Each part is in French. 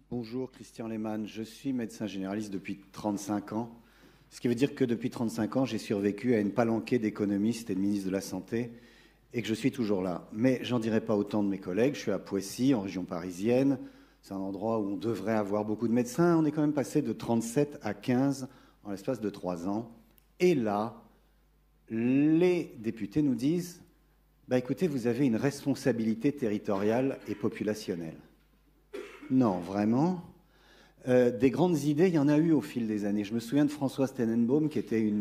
Bonjour, Christian Lehmann. Je suis médecin généraliste depuis 35 ans. Ce qui veut dire que depuis 35 ans, j'ai survécu à une palanquée d'économistes et de ministres de la Santé et que je suis toujours là. Mais j'en dirai pas autant de mes collègues. Je suis à Poissy, en région parisienne. C'est un endroit où on devrait avoir beaucoup de médecins. On est quand même passé de 37 à 15 en l'espace de 3 ans. Et là, les députés nous disent écoutez, vous avez une responsabilité territoriale et populationnelle. Non, vraiment. Des grandes idées, il y en a eu au fil des années. Je me souviens de Françoise Tenenbaum, qui était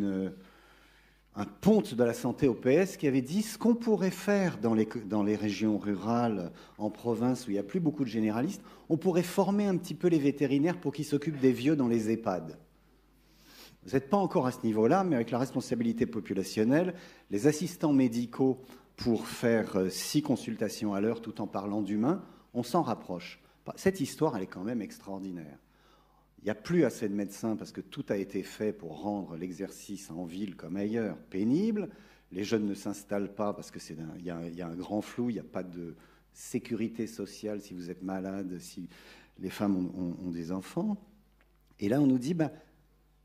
un ponte de la santé au PS, qui avait dit ce qu'on pourrait faire dans les régions rurales, en province, où il n'y a plus beaucoup de généralistes, on pourrait former un petit peu les vétérinaires pour qu'ils s'occupent des vieux dans les EHPAD. Vous n'êtes pas encore à ce niveau-là, mais avec la responsabilité populationnelle, les assistants médicaux pour faire 6 consultations à l'heure tout en parlant d'humain, on s'en rapproche. Cette histoire, elle est quand même extraordinaire. Il n'y a plus assez de médecins parce que tout a été fait pour rendre l'exercice en ville comme ailleurs pénible. Les jeunes ne s'installent pas parce qu'il y a un grand flou, il n'y a pas de sécurité sociale si vous êtes malade, si les femmes ont des enfants. Et là, on nous dit,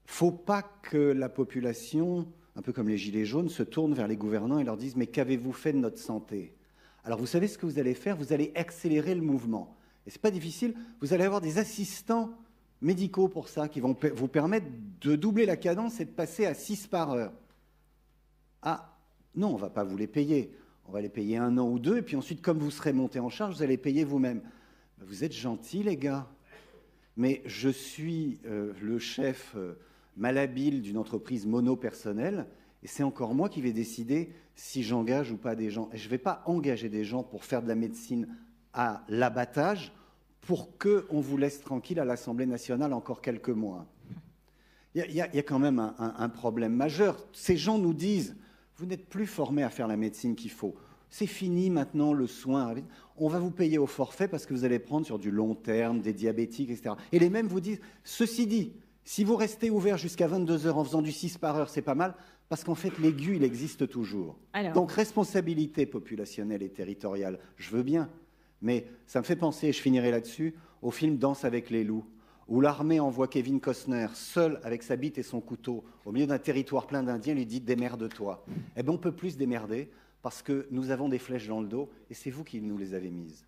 faut pas que la population, un peu comme les gilets jaunes, se tourne vers les gouvernants et leur dise « mais qu'avez-vous fait de notre santé ?» Alors, vous savez ce que vous allez faire? Vous allez accélérer le mouvement. Et ce n'est pas difficile, vous allez avoir des assistants médicaux pour ça, qui vont vous permettre de doubler la cadence et de passer à 6 par heure. Ah, non, on ne va pas vous les payer. On va les payer 1 an ou 2, et puis ensuite, comme vous serez monté en charge, vous allez payer vous-même. Vous êtes gentils, les gars. Mais je suis le chef malhabile d'une entreprise monopersonnelle, et c'est encore moi qui vais décider si j'engage ou pas des gens. Et je ne vais pas engager des gens pour faire de la médecine à l'abattage pour qu'on vous laisse tranquille à l'Assemblée nationale encore quelques mois. Il y a quand même un problème majeur. Ces gens nous disent, vous n'êtes plus formés à faire la médecine qu'il faut. C'est fini maintenant le soin. On va vous payer au forfait parce que vous allez prendre sur du long terme, des diabétiques, etc. Et les mêmes vous disent, ceci dit, si vous restez ouvert jusqu'à 22 heures en faisant du 6 par heure, c'est pas mal, parce qu'en fait, l'aigu, il existe toujours. Alors... Donc, responsabilité populationnelle et territoriale, je veux bien. Mais ça me fait penser, et je finirai là-dessus, au film Danse avec les loups, où l'armée envoie Kevin Costner seul avec sa bite et son couteau au milieu d'un territoire plein d'Indiens, lui dit « démerde-toi ». Eh bien, on peut plus se démerder parce que nous avons des flèches dans le dos et c'est vous qui nous les avez mises.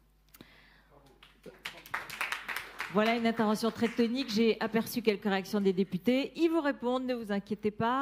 Voilà une intervention très tonique. J'ai aperçu quelques réactions des députés. Ils vous répondent, ne vous inquiétez pas.